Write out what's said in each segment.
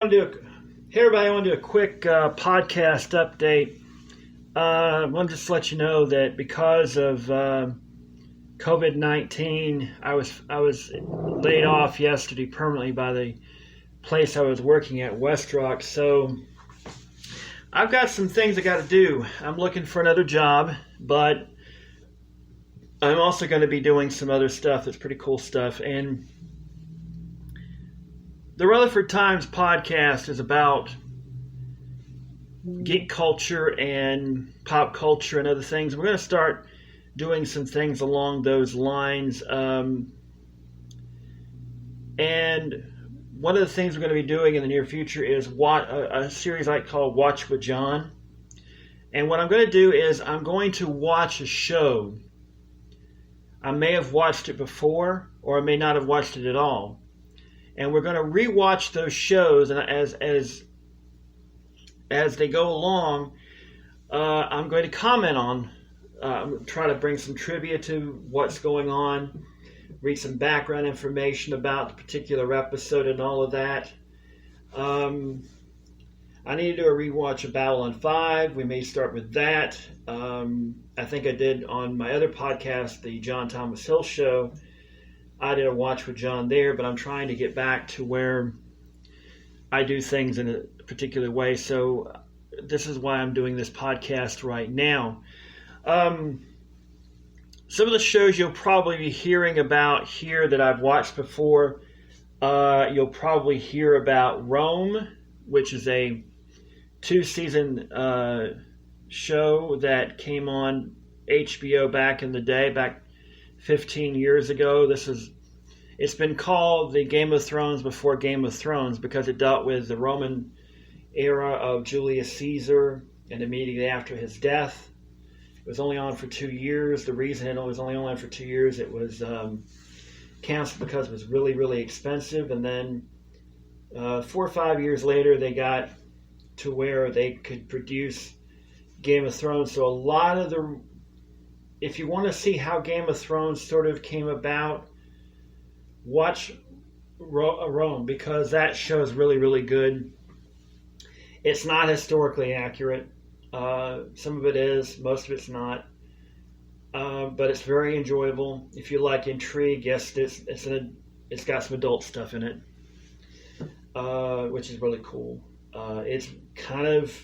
Hey everybody, I want to do a quick podcast update. I want to just let you know that because of COVID-19, I was laid off yesterday permanently by the place I was working at, Westrock. So I've got some things I got to do. I'm looking for another job, but I'm also going to be doing some other stuff that's pretty cool stuff. And the Rutherford Times podcast is about geek culture and pop culture and other things. We're going to start doing some things along those lines. And one of the things we're going to be doing in the near future is a series I call Watch with John. And what I'm going to do is I'm going to watch a show. I may have watched it before, or I may not have watched it at all. And we're going to rewatch those shows, and as they go along, I'm going to comment on, try to bring some trivia to what's going on, read some background information about the particular episode and all of that. I need to do a rewatch of Babylon 5. We may start with that. I think I did on my other podcast, the John Thomas Hill Show. I did a watch with John there, but I'm trying to get back to where I do things in a particular way. So this is why I'm doing this podcast right now. Some of the shows you'll probably be hearing about here that I've watched before. You'll probably hear about Rome, which is a 2-season show that came on HBO back in the day, back 15 years ago. It's been called the Game of Thrones before Game of Thrones because it dealt with the Roman era of Julius Caesar and immediately after his death. It was only on for 2 years. The reason it was only on for 2 years, it was canceled because it was really, really expensive. And then 4 or 5 years later, they got to where they could produce Game of Thrones. So a lot of if you want to see how Game of Thrones sort of came about, watch Rome, because that show is really, really good. It's not historically accurate. Some of it is, most of it's not. But it's very enjoyable. If you like intrigue, yes, it's got some adult stuff in it, which is really cool. It's kind of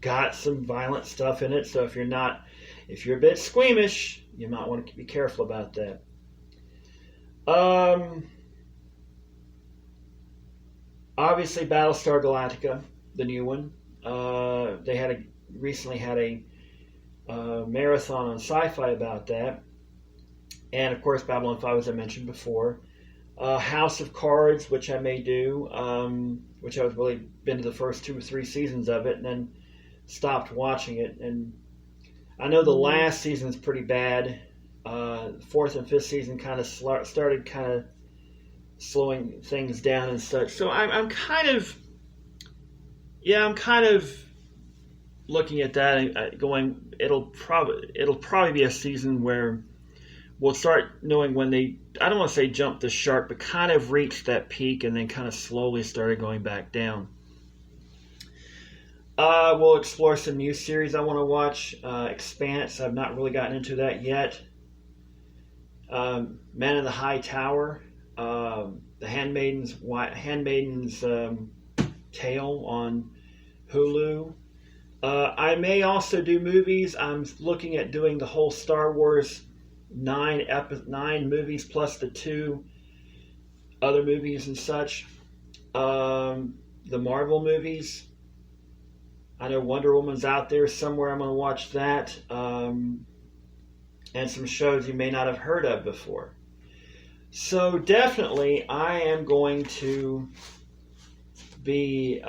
got some violent stuff in it, so if you're a bit squeamish, you might want to be careful about that. Obviously, Battlestar Galactica, the new one. They recently had a marathon on Sci-Fi about that, and of course, Babylon 5, as I mentioned before. House of Cards, which I may do, which I was really been to the first 2 or 3 seasons of it, and then stopped watching it. And I know the last season is pretty bad. 4th and 5th season kind of started kind of slowing things down and such. So I'm kind of looking at that and going, it'll probably be a season where we'll start knowing when I don't want to say jump the shark, but kind of reached that peak and then kind of slowly started going back down. We'll explore some new series I want to watch. Expanse, I've not really gotten into that yet. Man in the High Tower, The Handmaiden's Tale on Hulu. I may also do movies. I'm looking at doing the whole Star Wars 9 movies plus the 2 other movies and such. The Marvel movies. I know Wonder Woman's out there somewhere. I'm going to watch that. And some shows you may not have heard of before. So definitely I am going to be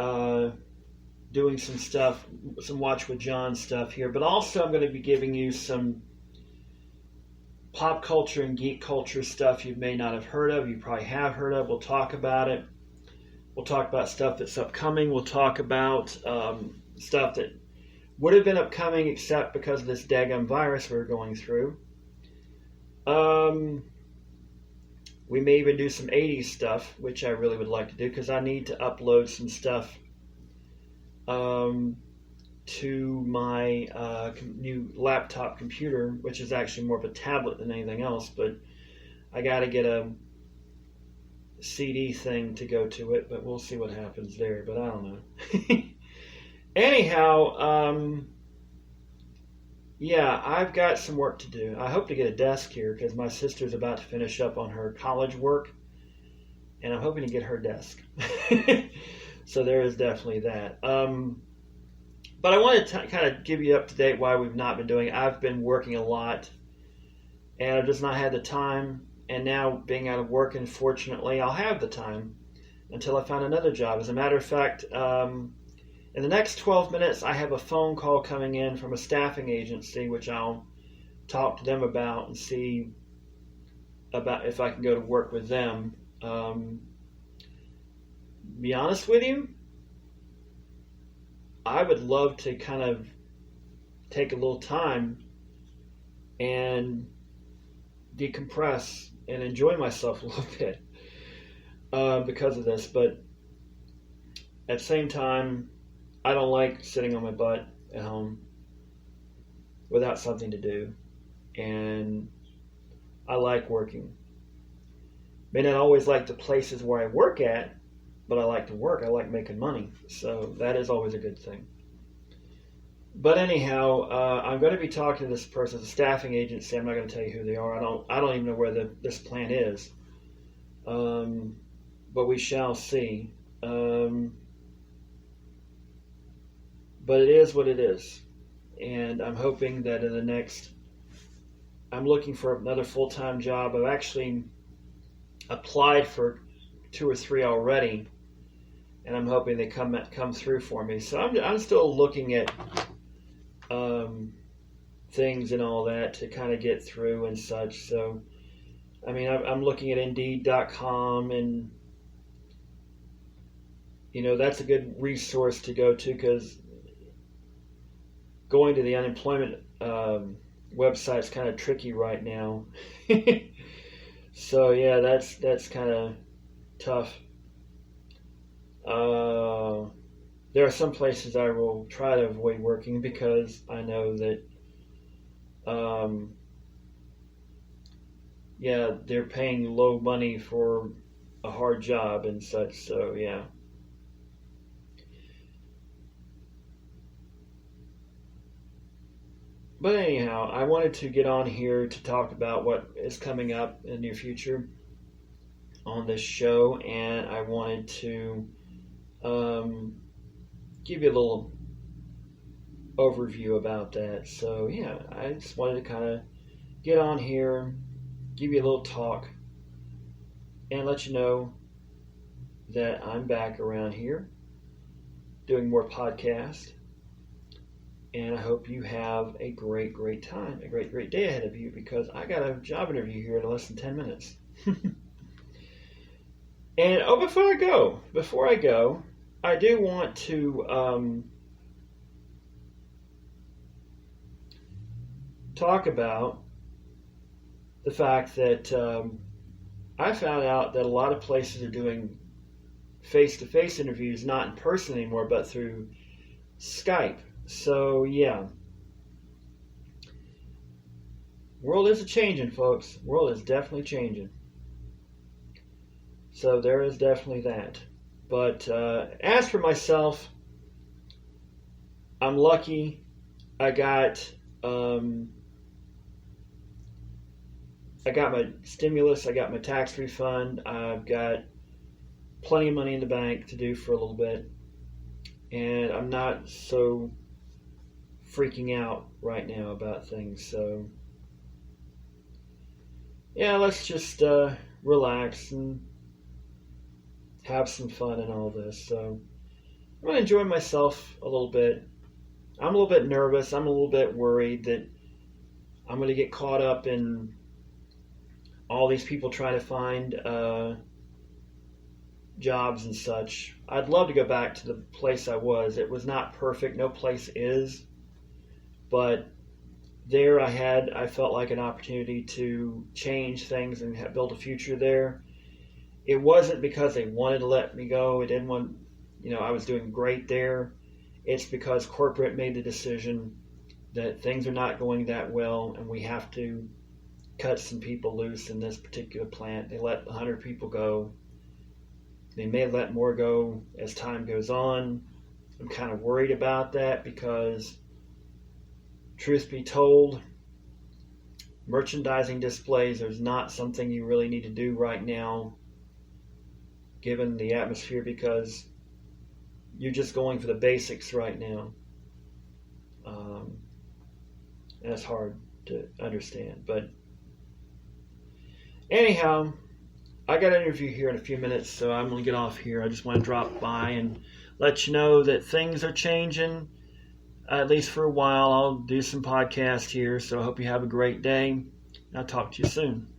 doing some stuff, some Watch with John stuff here. But also I'm going to be giving you some pop culture and geek culture stuff you may not have heard of. You probably have heard of. We'll talk about it. We'll talk about stuff that's upcoming. We'll talk about stuff that would have been upcoming except because of this daggum virus we're going through. We may even do some 80s stuff, which I really would like to do because I need to upload some stuff to my new laptop computer, which is actually more of a tablet than anything else. But I got to get a CD thing to go to it, but we'll see what happens there. But I don't know. Anyhow, yeah, I've got some work to do. I hope to get a desk here because my sister's about to finish up on her college work, and I'm hoping to get her desk. So there is definitely that. But I wanted to kind of give you up to date why we've not been doing it. I've been working a lot, and I've just not had the time. And now being out of work, unfortunately, I'll have the time until I find another job. As a matter of fact, in the next 12 minutes, I have a phone call coming in from a staffing agency, which I'll talk to them about and see about if I can go to work with them. Be honest with you, I would love to kind of take a little time and decompress and enjoy myself a little bit because of this. But at the same time, I don't like sitting on my butt at home without something to do. And I like working. May not always like the places where I work at, but I like to work. I like making money. So that is always a good thing. But anyhow, I'm going to be talking to this person, the staffing agency. I'm not going to tell you who they are. I don't even know where this plant is. But we shall see. But it is what it is. And I'm hoping that in the next, I'm looking for another full-time job. I've actually applied for 2 or 3 already, and I'm hoping they come through for me. So I'm still looking at things and all that to kind of get through and such. So, I mean, I'm looking at Indeed.com, and that's a good resource to go to because going to the unemployment website is kind of tricky right now. So yeah, that's kind of tough. There are some places I will try to avoid working because I know that, they're paying low money for a hard job and such. So yeah. But anyhow, I wanted to get on here to talk about what is coming up in the near future on this show, and I wanted to give you a little overview about that. So yeah, I just wanted to kind of get on here, give you a little talk, and let you know that I'm back around here doing more podcasts. And I hope you have a great, great time, a great, great day ahead of you because I got a job interview here in less than 10 minutes. And before I go, I do want to talk about the fact that I found out that a lot of places are doing face-to-face interviews, not in person anymore, but through Skype. So yeah, world is a-changing, folks. World is definitely changing. So there is definitely that. But as for myself, I'm lucky. I got my stimulus. I got my tax refund. I've got plenty of money in the bank to do for a little bit, and I'm not so freaking out right now about things. So yeah, let's just relax and have some fun and all this. So I'm going to enjoy myself a little bit. I'm a little bit nervous. I'm a little bit worried that I'm going to get caught up in all these people trying to find jobs and such. I'd love to go back to the place I was. It was not perfect. No place is. But there I felt like an opportunity to change things and build a future there. It wasn't because they wanted to let me go. It didn't want, I was doing great there. It's because corporate made the decision that things are not going that well and we have to cut some people loose in this particular plant. They let 100 people go. They may let more go as time goes on. I'm kind of worried about that because, truth be told, merchandising displays is not something you really need to do right now given the atmosphere, because you're just going for the basics right now. And it's hard to understand. But anyhow, I got an interview here in a few minutes, so I'm going to get off here. I just want to drop by and let you know that things are changing, at least for a while. I'll do some podcasts here, so I hope you have a great day. I'll talk to you soon.